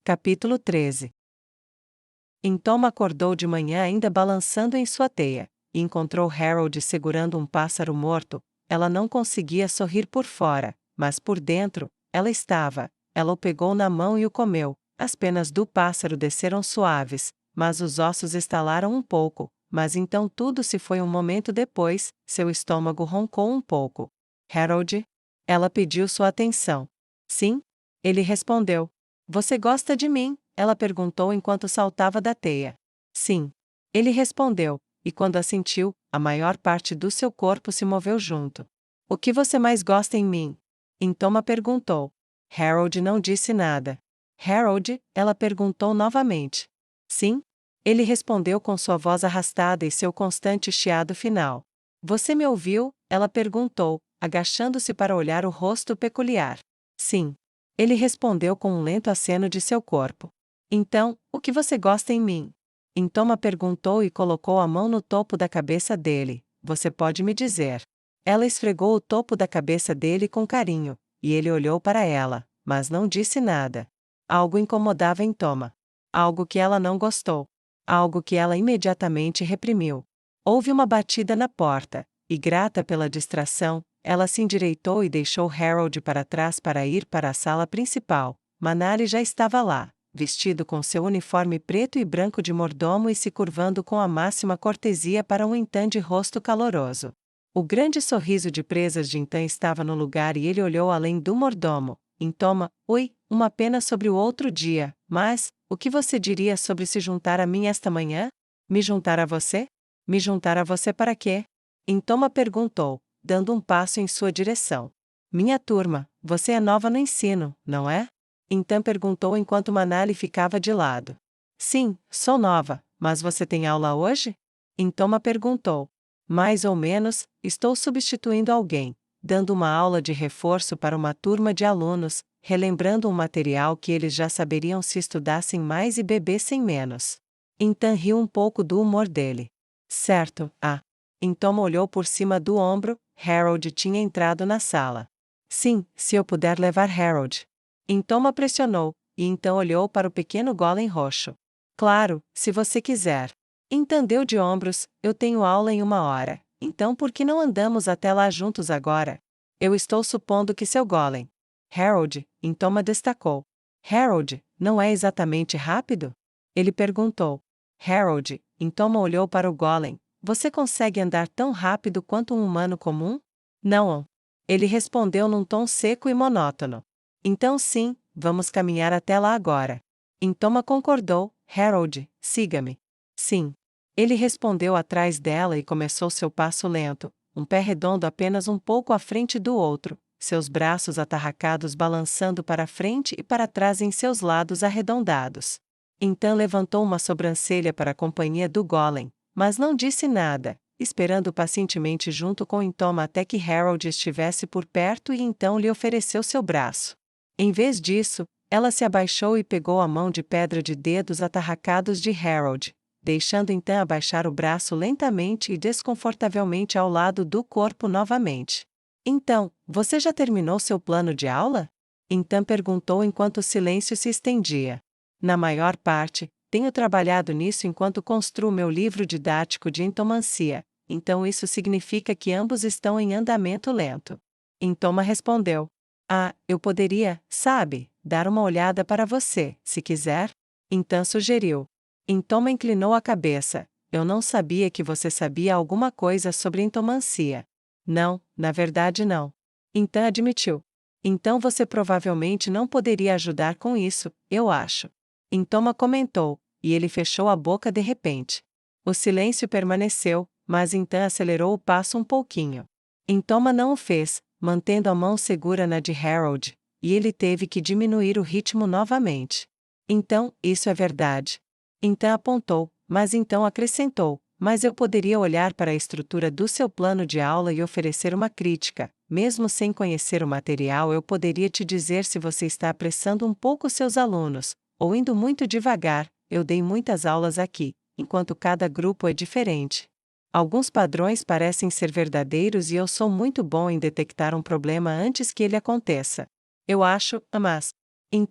Capítulo 13. Tom acordou de manhã ainda balançando em sua teia, e encontrou Harold segurando um pássaro morto. Ela não conseguia sorrir por fora, mas por dentro, ela estava. Ela o pegou na mão e o comeu. As penas do pássaro desceram suaves, mas os ossos estalaram um pouco. Mas então tudo se foi um momento depois, seu estômago roncou um pouco. Harold? Ela pediu sua atenção. Sim? Ele respondeu. Você gosta de mim? Ela perguntou enquanto saltava da teia. Sim. Ele respondeu, e quando assentiu, a maior parte do seu corpo se moveu junto. O que você mais gosta em mim? Tom perguntou. Harold não disse nada. Harold? Ela perguntou novamente. Sim? Ele respondeu com sua voz arrastada e seu constante chiado final. Você me ouviu? Ela perguntou, agachando-se para olhar o rosto peculiar. Sim. Ele respondeu com um lento aceno de seu corpo. Então, o que você gosta em mim? Tom perguntou e colocou a mão no topo da cabeça dele. Você pode me dizer. Ela esfregou o topo da cabeça dele com carinho, e ele olhou para ela, mas não disse nada. Algo incomodava em Tom. Algo que ela não gostou. Algo que ela imediatamente reprimiu. Houve uma batida na porta, e grata pela distração, ela se endireitou e deixou Harold para trás para ir para a sala principal. Manali já estava lá, vestido com seu uniforme preto e branco de mordomo e se curvando com a máxima cortesia para um de rosto caloroso. O grande sorriso de presas de estava no lugar e ele olhou além do mordomo. Tom, oi, uma pena sobre o outro dia, mas, o que você diria sobre se juntar a mim esta manhã? Me juntar a você? Me juntar a você para quê? Tom perguntou, dando um passo em sua direção. Minha turma, você é nova no ensino, não é? Perguntou enquanto Manali ficava de lado. Sim, sou nova, mas você tem aula hoje? Tom perguntou. Mais ou menos, estou substituindo alguém, dando uma aula de reforço para uma turma de alunos, relembrando um material que eles já saberiam se estudassem mais e bebessem menos. Riu um pouco do humor dele. Certo, Tom olhou por cima do ombro. Harold tinha entrado na sala. Sim, se eu puder levar Harold. Tom a pressionou, e então olhou para o pequeno golem roxo. Claro, se você quiser. Deu de ombros, eu tenho aula em 1 hora, então por que não andamos até lá juntos agora? Eu estou supondo que seu golem. Harold, Tom a destacou. Harold, não é exatamente rápido? Ele perguntou. Harold, Tom olhou para o golem. Você consegue andar tão rápido quanto um humano comum? Não. Ele respondeu num tom seco e monótono. Então sim, vamos caminhar até lá agora. Tom concordou. Harold, siga-me. Sim. Ele respondeu atrás dela e começou seu passo lento, um pé redondo apenas um pouco à frente do outro, seus braços atarracados balançando para frente e para trás em seus lados arredondados. Levantou uma sobrancelha para a companhia do golem, mas não disse nada, esperando pacientemente junto com Tom até que Harold estivesse por perto e então lhe ofereceu seu braço. Em vez disso, ela se abaixou e pegou a mão de pedra de dedos atarracados de Harold, deixando abaixar o braço lentamente e desconfortavelmente ao lado do corpo novamente. Você já terminou seu plano de aula? Perguntou enquanto o silêncio se estendia. Na maior parte, tenho trabalhado nisso enquanto construo meu livro didático de entomancia, então isso significa que ambos estão em andamento lento. Tom respondeu. Eu poderia, sabe, dar uma olhada para você, se quiser? Sugeriu. Tom inclinou a cabeça. Eu não sabia que você sabia alguma coisa sobre entomancia. Não, na verdade não. Admitiu. Então você provavelmente não poderia ajudar com isso, eu acho. Tom comentou, e ele fechou a boca de repente. O silêncio permaneceu, mas acelerou o passo um pouquinho. Tom não o fez, mantendo a mão segura na de Harold, e ele teve que diminuir o ritmo novamente. Isso é verdade. Apontou, mas acrescentou, mas eu poderia olhar para a estrutura do seu plano de aula e oferecer uma crítica. Mesmo sem conhecer o material, eu poderia te dizer se você está apressando um pouco seus alunos, ou indo muito devagar. Eu dei muitas aulas aqui, enquanto cada grupo é diferente. Alguns padrões parecem ser verdadeiros e eu sou muito bom em detectar um problema antes que ele aconteça. Eu acho, mas...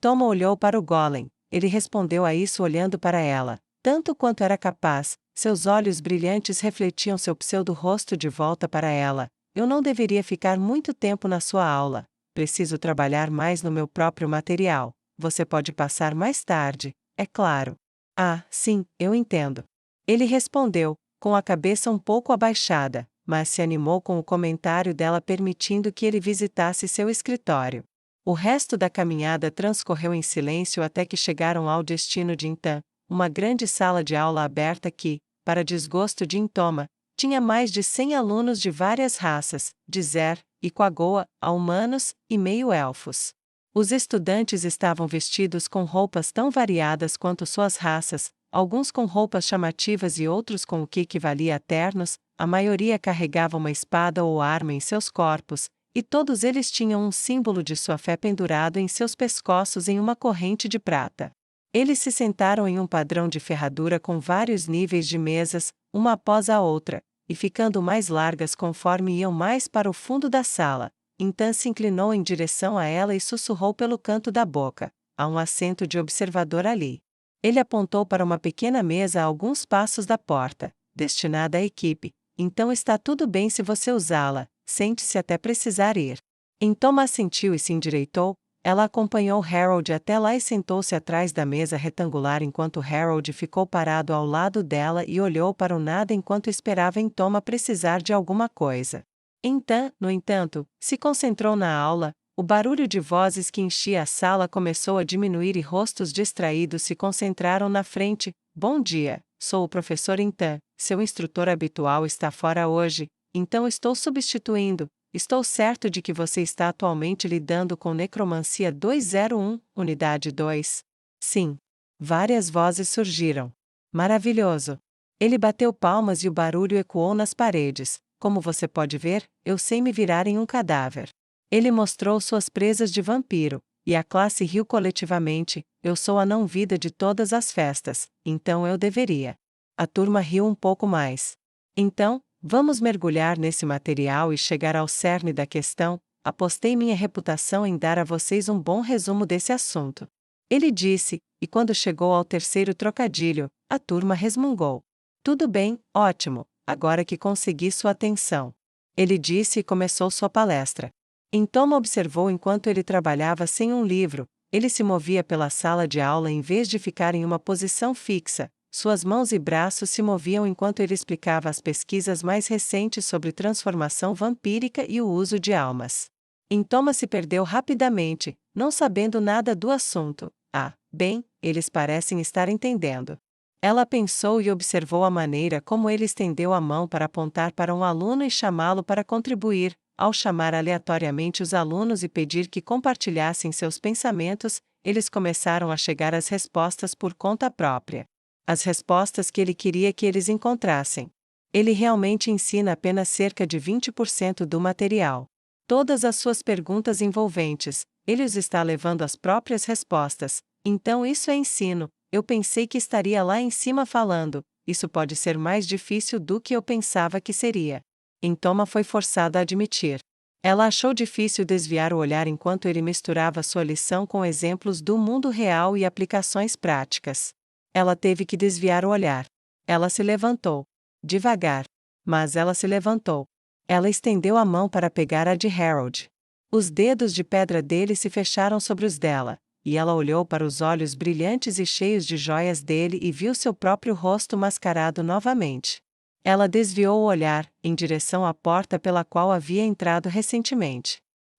Tom olhou para o golem. Ele respondeu a isso olhando para ela, tanto quanto era capaz. Seus olhos brilhantes refletiam seu pseudo-rosto de volta para ela. Eu não deveria ficar muito tempo na sua aula. Preciso trabalhar mais no meu próprio material. Você pode passar mais tarde, é claro. Ah, sim, eu entendo. Ele respondeu, com a cabeça um pouco abaixada, mas se animou com o comentário dela permitindo que ele visitasse seu escritório. O resto da caminhada transcorreu em silêncio até que chegaram ao destino de Intan, uma grande sala de aula aberta que, para desgosto de Intoma, tinha mais de 100 alunos de várias raças, de Zer e Quagoa, a humanos e meio-elfos. Os estudantes estavam vestidos com roupas tão variadas quanto suas raças, alguns com roupas chamativas e outros com o que equivalia a ternos, a maioria carregava uma espada ou arma em seus corpos, e todos eles tinham um símbolo de sua fé pendurado em seus pescoços em uma corrente de prata. Eles se sentaram em um padrão de ferradura com vários níveis de mesas, uma após a outra, e ficando mais largas conforme iam mais para o fundo da sala. Então se inclinou em direção a ela e sussurrou pelo canto da boca: há um assento de observador ali. Ele apontou para uma pequena mesa a alguns passos da porta, destinada à equipe. Então está tudo bem se você usá-la, sente-se até precisar ir. Intoma assentiu e se endireitou. Ela acompanhou Harold até lá e sentou-se atrás da mesa retangular enquanto Harold ficou parado ao lado dela e olhou para o nada enquanto esperava Intoma precisar de alguma coisa. Então, no entanto, se concentrou na aula. O barulho de vozes que enchia a sala começou a diminuir e rostos distraídos se concentraram na frente. Bom dia, sou o professor Intan. Seu instrutor habitual está fora hoje, então estou substituindo. Estou certo de que você está atualmente lidando com Necromancia 201, Unidade 2. Sim. Várias vozes surgiram. Maravilhoso. Ele bateu palmas e o barulho ecoou nas paredes. Como você pode ver, eu sei me virar em um cadáver. Ele mostrou suas presas de vampiro, e a classe riu coletivamente. Eu sou a não-vida de todas as festas, então eu deveria. A turma riu um pouco mais. Então, vamos mergulhar nesse material e chegar ao cerne da questão. Apostei minha reputação em dar a vocês um bom resumo desse assunto. Ele disse, e quando chegou ao terceiro trocadilho, a turma resmungou. Tudo bem, ótimo, agora que consegui sua atenção. Ele disse e começou sua palestra. Intoma observou enquanto ele trabalhava sem um livro. Ele se movia pela sala de aula em vez de ficar em uma posição fixa. Suas mãos e braços se moviam enquanto ele explicava as pesquisas mais recentes sobre transformação vampírica e o uso de almas. Intoma se perdeu rapidamente, não sabendo nada do assunto. Ah, bem, eles parecem estar entendendo. Ela pensou e observou a maneira como ele estendeu a mão para apontar para um aluno e chamá-lo para contribuir. Ao chamar aleatoriamente os alunos e pedir que compartilhassem seus pensamentos, eles começaram a chegar às respostas por conta própria. As respostas que ele queria que eles encontrassem. Ele realmente ensina apenas cerca de 20% do material. Todas as suas perguntas envolventes, ele os está levando às próprias respostas. Então isso é ensino. Eu pensei que estaria lá em cima falando. Isso pode ser mais difícil do que eu pensava que seria. Intoma foi forçada a admitir. Ela achou difícil desviar o olhar enquanto ele misturava sua lição com exemplos do mundo real e aplicações práticas. Ela teve que desviar o olhar. Ela se levantou. Devagar. Mas ela se levantou. Ela estendeu a mão para pegar a de Harold. Os dedos de pedra dele se fecharam sobre os dela, e ela olhou para os olhos brilhantes e cheios de joias dele e viu seu próprio rosto mascarado novamente. Ela desviou o olhar, em direção à porta pela qual havia entrado recentemente.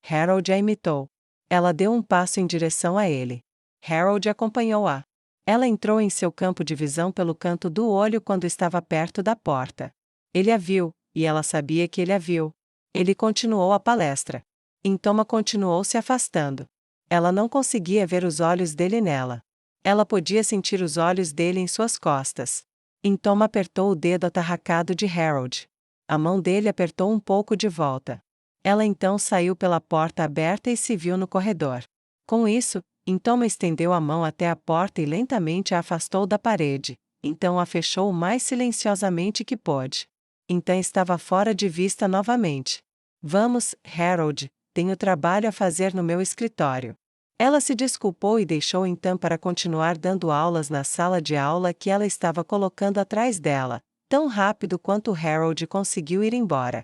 Harold a imitou. Ela deu um passo em direção a ele. Harold acompanhou-a. Ela entrou em seu campo de visão pelo canto do olho quando estava perto da porta. Ele a viu, e ela sabia que ele a viu. Ele continuou a palestra. Intoma continuou se afastando. Ela não conseguia ver os olhos dele nela. Ela podia sentir os olhos dele em suas costas. Intoma apertou o dedo atarracado de Harold. A mão dele apertou um pouco de volta. Ela então saiu pela porta aberta e se viu no corredor. Com isso, Intoma estendeu a mão até a porta e lentamente a afastou da parede, então a fechou o mais silenciosamente que pôde. Então estava fora de vista novamente. Vamos, Harold, tenho trabalho a fazer no meu escritório. Ela se desculpou e deixou então para continuar dando aulas na sala de aula que ela estava colocando atrás dela, tão rápido quanto Harold conseguiu ir embora.